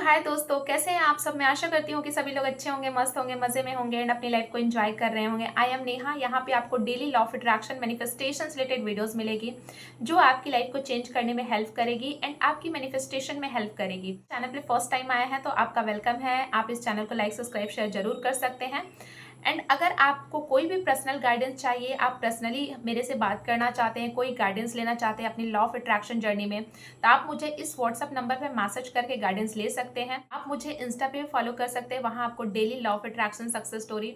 हाय दोस्तों, कैसे हैं आप सब। मैं आशा करती हूँ कि सभी लोग अच्छे होंगे, मस्त होंगे, मजे में होंगे एंड अपनी लाइफ को एंजॉय कर रहे होंगे। I am Neha. यहाँ पे आपको daily law of attraction manifestation related videos मिलेगी जो आपकी लाइफ को चेंज करने में हेल्प करेगी एंड आपकी मैनिफेस्टेशन में हेल्प करेगी। चैनल पे फर्स्ट टाइम आया है तो आपका वेलकम है। आप इस चैनल को लाइक, सब्सक्राइब, शेयर जरूर कर सकते हैं। एंड अगर आपको कोई भी पर्सनल गाइडेंस चाहिए, आप पर्सनली मेरे से बात करना चाहते हैं, कोई गाइडेंस लेना चाहते हैं अपनी लॉ ऑफ अट्रैक्शन जर्नी में, तो आप मुझे इस व्हाट्सअप नंबर पे मैसेज करके गाइडेंस ले सकते हैं। आप मुझे इंस्टा पे फॉलो कर सकते हैं, वहाँ आपको daily law of attraction success story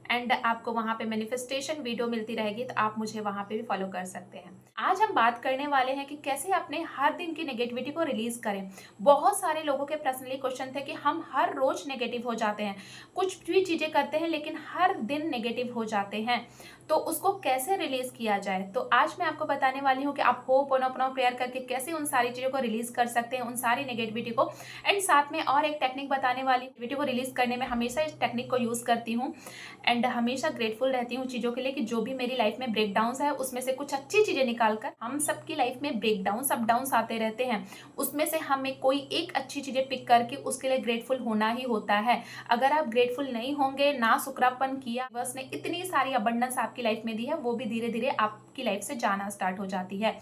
and आपको वहाँ पे मैनिफेस्टेशन वीडियो मिलती रहेगी, तो आप मुझे वहाँ पे भी फॉलो कर सकते हैं। आज हम बात करने वाले हैं कि कैसे अपने हर दिन की नेगेटिविटी को रिलीज करें। बहुत सारे लोगों के पर्सनली क्वेश्चन थे कि हम हर रोज नेगेटिव हो जाते हैं, कुछ भी चीजें करते हैं लेकिन हर दिन नेगेटिव हो जाते हैं, तो उसको कैसे रिलीज किया जाए। तो आज मैं आपको बताने वाली हूँ कि आप होपोनोपोनो प्रेयर करके कैसे उन सारी चीजों को रिलीज कर सकते हैं, उन सारी नेगेटिविटी को। एंड साथ में और एक टेक्निक बताने वाली, नेगेटिविटी को रिलीज करने में हमेशा इस टेक्निक को यूज करती हूँ एंड हमेशा ग्रेटफुल रहती हूँ चीजों के लिए कि जो भी मेरी लाइफ में ब्रेकडाउन है उसमें से कुछ अच्छी चीजें निकालकर, हम सबकी लाइफ में ब्रेकडाउन अप डाउन आते रहते हैं, उसमें से हमें कोई एक अच्छी चीजें पिक करके उसके लिए ग्रेटफुल होना ही होता है। अगर आप ग्रेटफुल नहीं होंगे, ना शुक्रापन किया, बस ने इतनी सारी अबंडेंस आपकी लाइफ में दी है, वो भी धीरे धीरे आपकी लाइफ से जाना स्टार्ट हो जाती है।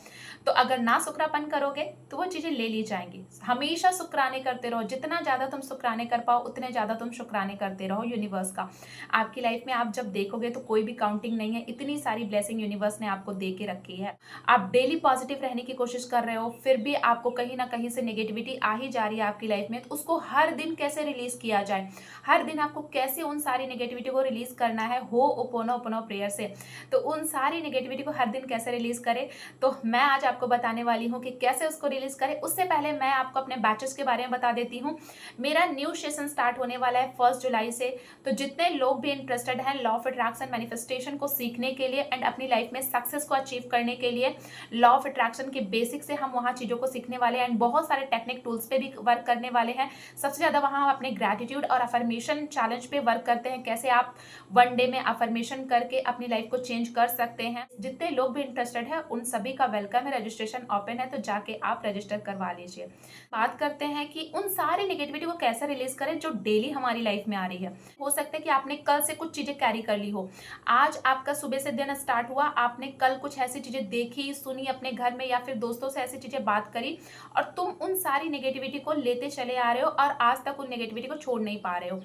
तो अगर ना शुक्रापन करोगे तो वो चीजें ले ली जाएंगी। हमेशा शुक्राने करते रहो, जितना ज्यादा तुम शुक्राने कर पाओ उतने ज्यादा तुम शुक्राने करते रहो यूनिवर्स का। आपकी लाइफ में आप जब देखोगे तो कोई भी काउंटिंग नहीं है, इतनी सारी ब्लेसिंग यूनिवर्स ने आपको दे के रखी है। आप डेली पॉजिटिव रहने की कोशिश कर रहे हो, फिर भी आपको कहीं ना कहीं से नेगेटिविटी आ ही जा रही है आपकी लाइफ में, तो उसको हर दिन कैसे रिलीज किया जाए, हर दिन आपको कैसे उन सारी नेगेटिविटी को रिलीज करना है होपोनोपोनो प्रेयर से। तो उन सारी नेगेटिविटी को हर दिन कैसे रिलीज करें, तो मैं आज आपको बताने वाली हूँ कि कैसे उसको रिलीज करें। उससे पहले मैं आपको अपने बैचेस के बारे में बता देती हूँ। मेरा न्यू सेशन स्टार्ट होने वाला है 1 जुलाई से। तो जितने लोग भी इंटरेस्टेड हैं लॉ ऑफ अट्रैक्शन मैनिफेस्टेशन को सीखने के लिए एंड अपनी लाइफ में सक्सेस को अचीव करने के लिए, लॉ ऑफ अट्रैक्शन के बेसिक से हम वहाँ चीज़ों को सीखने वाले हैं एंड बहुत सारे टेक्निक टूल्स पे भी वर्क करने वाले हैं। सबसे ज़्यादा वहाँ हम अपने ग्रैटिट्यूड और अफर्मेशन चैलेंज पे वर्क करते हैं, कैसे आप 1 डे में अफर्मेशन करके अपनी लाइफ को चेंज कर सकते हैं। जितने लोग भी इंटरेस्टेड है उन सभी का वेलकम है, रजिस्ट्रेशन ओपन है, तो जाके आप रजिस्टर करवा लीजिए। बात करते हैं कि उन सारी नेगेटिविटी को कैसे रिलीज करें जो डेली हमारी लाइफ में आ रही है। हो सकता है कि आपने कल से कुछ चीजें कैरी कर ली हो, आज आपका सुबह से दिन स्टार्ट हुआ, आपने कल कुछ ऐसी चीजें देखी, सुनी अपने घर में या फिर दोस्तों से ऐसी चीजें बात करी और तुम उन सारी नेगेटिविटी को लेते चले आ रहे हो और आज तक उन नेगेटिविटी को छोड़ नहीं पा रहे हो।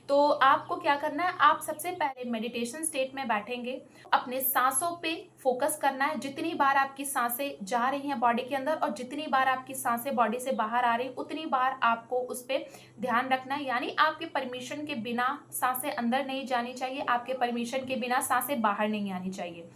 तो आपको क्या करना है, आप सबसे पहले मेडिटेशन स्टेट में बैठेंगे, अपने सांसों पे फोकस करना है। जितनी बार आपकी सांसें जा रही हैं बॉडी के अंदर और जितनी बार आपकी सांसें बॉडी से बाहर आ रही, उतनी बार आपको उस पर ध्यान रखना है। यानी आपके परमिशन के बिना सांसें अंदर नहीं जानी चाहिए, आपके परमिशन के बिना सांसें बाहर नहीं आनी चाहिए।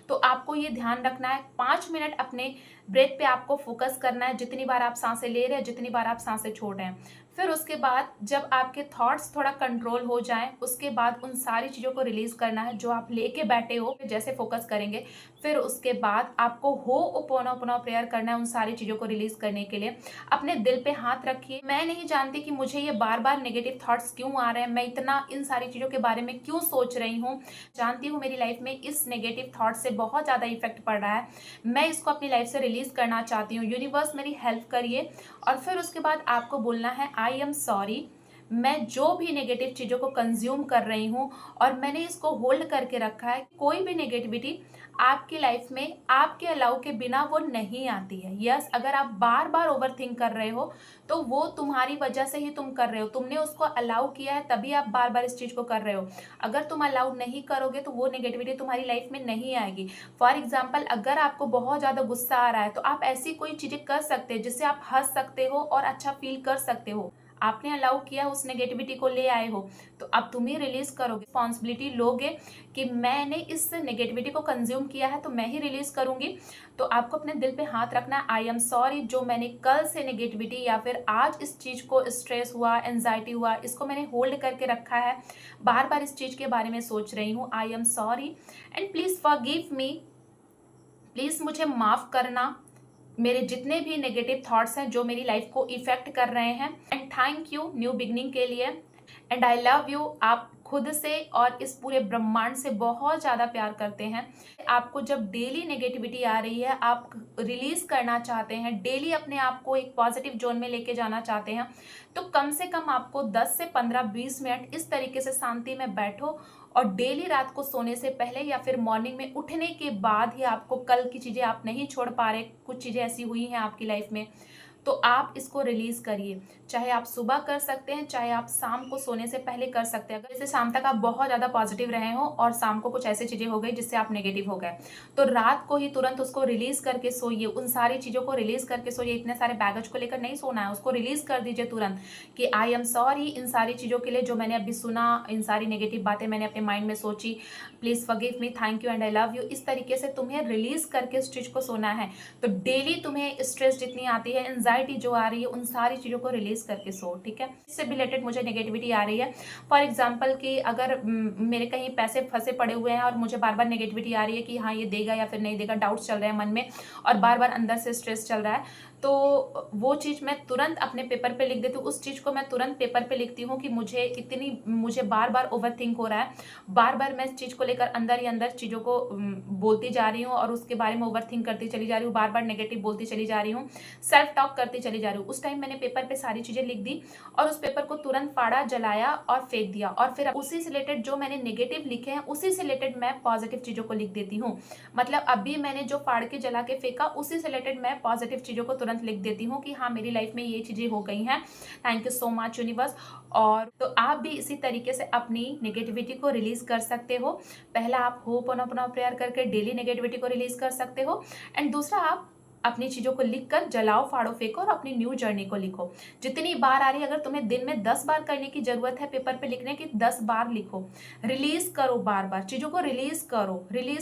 तो आपको ये ध्यान रखना है। 5 मिनट अपने ब्रेथ पे आपको फोकस करना है, जितनी बार आप सांसें ले रहे हैं, जितनी बार आप सांसें छोड़ रहे हैं। फिर उसके बाद जब आपके थॉट्स थोड़ा कंट्रोल हो जाएं, उसके बाद उन सारी चीज़ों को रिलीज करना है जो आप लेके बैठे हो। जैसे फोकस करेंगे फिर उसके बाद आपको होपोनोपोनो प्रेयर करना है उन सारी चीज़ों को रिलीज करने के लिए। अपने दिल पे हाथ रखिए। मैं नहीं जानती कि मुझे ये बार बार नेगेटिव थॉट्स क्यों आ रहे हैं, मैं इतना इन सारी चीज़ों के बारे में क्यों सोच रही हूँ। जानती हूँ मेरी लाइफ में इस नेगेटिव थॉट से बहुत ज़्यादा इफेक्ट पड़ रहा है, मैं इसको अपनी लाइफ से रिलीज करना चाहती हूँ, यूनिवर्स मेरी हेल्प करिए। और फिर उसके बाद आपको बोलना है आई एम सॉरी, मैं जो भी नेगेटिव चीज़ों को कंज्यूम कर रही हूँ और मैंने इसको होल्ड करके रखा है, कोई भी नेगेटिविटी आपकी लाइफ में आपके अलाउ के बिना वो नहीं आती है। यस, अगर आप बार बार ओवर थिंक कर रहे हो तो वो तुम्हारी वजह से ही तुम कर रहे हो, तुमने उसको अलाउ किया है तभी आप बार बार इस चीज़ को कर रहे हो। अगर तुम अलाउ नहीं करोगे तो वो नेगेटिविटी तुम्हारी लाइफ में नहीं आएगी। फॉर एग्जाम्पल, अगर आपको बहुत ज़्यादा गुस्सा आ रहा है तो आप ऐसी कोई चीज़ें कर सकते हैं जिससे आप हंस सकते हो और अच्छा फील कर सकते हो। आपने अलाउ किया, उस नेगेटिविटी को ले आए हो, तो अब तुम ही रिलीज करोगे, रिस्पॉन्सिबिलिटी लोगे कि मैंने इस नेगेटिविटी को कंज्यूम किया है तो मैं ही रिलीज करूंगी। तो आपको अपने दिल पे हाथ रखना है, आई एम सॉरी, जो मैंने कल से नेगेटिविटी या फिर आज इस चीज़ को स्ट्रेस हुआ, एंजाइटी हुआ, इसको मैंने होल्ड करके रखा है, बार बार इस चीज़ के बारे में सोच रही हूँ, I am sorry and please forgive me, please मुझे माफ़ करना, मेरे जितने भी नेगेटिव थॉट्स हैं जो मेरी लाइफ को इफेक्ट कर रहे हैं। And thank you new beginning के लिए एंड आई लव यू। आप खुद से और इस पूरे ब्रह्मांड से बहुत ज़्यादा प्यार करते हैं। आपको जब डेली नेगेटिविटी आ रही है, आप रिलीज़ करना चाहते हैं, डेली अपने आप को एक पॉजिटिव ज़ोन में लेके जाना चाहते हैं, तो कम से कम आपको 10 से 15-20 मिनट इस तरीके से शांति में बैठो और डेली रात को सोने से पहले या फिर मॉर्निंग में उठने के बाद ही आपको कल की चीज़ें आप नहीं छोड़ पा रहे, कुछ चीज़ें ऐसी हुई हैं आपकी लाइफ में, तो आप इसको रिलीज़ करिए। चाहे आप सुबह कर सकते हैं, चाहे आप शाम को सोने से पहले कर सकते हैं। अगर जैसे शाम तक आप बहुत ज़्यादा पॉजिटिव रहे हो और शाम को कुछ ऐसी चीज़ें हो गई जिससे आप नेगेटिव हो गए, तो रात को ही तुरंत उसको रिलीज़ करके सोइए। उन सारी चीज़ों को रिलीज़ करके सोइए। इतने सारे बैगेज को लेकर नहीं सोना है, उसको रिलीज़ कर दीजिए तुरंत कि आई एम सॉरी इन सारी चीज़ों के लिए जो मैंने अभी सुना, इन सारी नेगेटिव बातें मैंने अपने माइंड में सोची, please forgive me, thank you and I love you. इस तरीके से तुम्हें रिलीज़ करके उस चीज़ को सोना है। तो डेली तुम्हें स्ट्रेस जितनी आती है, एंजाइटी जो आ रही है, उन सारी चीज़ों को रिलीज़ करके सो, ठीक है। इससे रिलेटेड मुझे नेगेटिविटी आ रही है, फॉर एग्जांपल कि अगर मेरे कहीं पैसे फंसे पड़े हुए हैं और मुझे बार बार नेगेटिविटी आ रही है कि हाँ ये देगा या फिर नहीं देगा, डाउट्स चल रहे हैं मन में और बार बार अंदर से स्ट्रेस चल रहा है, तो वो चीज़ मैं तुरंत अपने पेपर पे लिख देती हूँ। उस चीज़ को मैं तुरंत पेपर पे लिखती हूँ कि मुझे बार बार ओवर थिंक हो रहा है, बार बार मैं इस चीज़ को लेकर अंदर ही अंदर चीज़ों को बोलती जा रही हूँ और उसके बारे में ओवर थिंक करती चली जा रही हूँ, बार बार नेगेटिव बोलती चली जा रही हूँ, सेल्फ टॉक करती चली जा रही हूँ। उस टाइम मैंने पेपर पे सारी चीज़ें लिख दी और उस पेपर को तुरंत फाड़ा, जलाया और फेंक दिया और फिर उसी से रिलेटेड जो मैंने नेगेटिव लिखे हैं उसी से रिलेटेड मैं पॉजिटिव चीज़ों को लिख देती हूँ। मतलब अभी मैंने जो फाड़ के जला के फेंका उसी से रिलेटेड मैं पॉजिटिव चीज़ों को तुरंत लिख देती हूँ कि हाँ मेरी लाइफ में ये चीज़ें हो गई हैं, thank you so much universe. और तो आप भी इसी तरीके से अपनी नेगेटिविटी को रिलीज़ कर सकते हो। पहला आप होपोनोपोनो प्रेयर करके डेली नेगेटिविटी को रिलीज़ कर सकते हो एंड दूसरा आप अपनी चीज़ों को लिखकर जलाओ, फाड़ो, फेंको और अपनी न्यू जर्नी को लिखो। जितनी बार आ रही है, अगर तुम्हें दिन में 10 बार करने की ज़रूरत है पेपर पे लिखने की, 10 बार लिखो। रिलीज़ करो, बार-बार चीज़ों को रिलीज़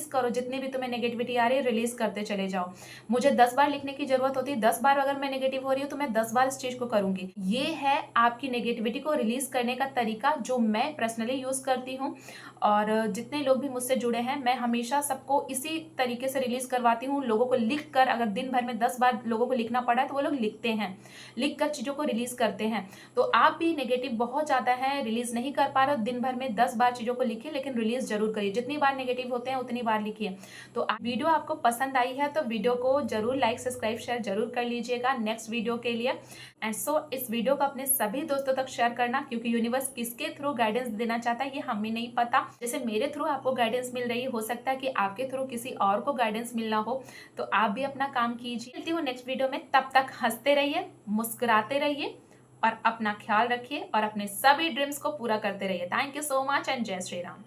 करो। जितनी भी तुम्हें नेगेटिविटी आ रही है, रिलीज़ करते चले जाओ। मुझे 10 बार लिखने की ज़रूरत होती है, 10 बार अगर मैं नेगेटिव हो रही हूँ, तो मैं 10 बार इस चीज़ को करूँगी। ये है आपकी नेगेटिविटी को रिलीज़ करने का तरीका जो मैं पर्सनली यूज़ करती हूँ और जितने लोग भी मुझसे जुड़े हैं, मैं हमेशा सबको इसी तरीके से रिलीज़ करवाती हूँ। लोगों को लिख कर, अगर दिन भर में 10 बार लोगों को लिखना पड़ा है तो वो लोग लिखते हैं, लिख कर चीज़ों को रिलीज़ करते हैं। तो आप भी नेगेटिव बहुत ज़्यादा है, रिलीज़ नहीं कर पा रहे हो, दिन भर में 10 बार चीज़ों को लिखिए लेकिन रिलीज़ ज़रूर करिए। जितनी बार नेगेटिव होते हैं उतनी बार लिखिए। तो वीडियो आपको पसंद आई है तो वीडियो को ज़रूर लाइक, सब्सक्राइब, शेयर ज़रूर कर लीजिएगा नेक्स्ट वीडियो के लिए। एंड सो इस वीडियो को अपने सभी दोस्तों तक शेयर करना, क्योंकि यूनिवर्स किसके थ्रू गाइडेंस देना चाहता है ये हमें नहीं पता। जैसे मेरे थ्रू आपको गाइडेंस मिल रही है, हो सकता है कि आपके थ्रू किसी और को गाइडेंस मिलना हो, तो आप भी अपना काम कीजिए। मिलती हूँ नेक्स्ट वीडियो में, तब तक हंसते रहिए, मुस्कुराते रहिए और अपना ख्याल रखिए और अपने सभी ड्रीम्स को पूरा करते रहिए। Thank you so much and जय श्री राम।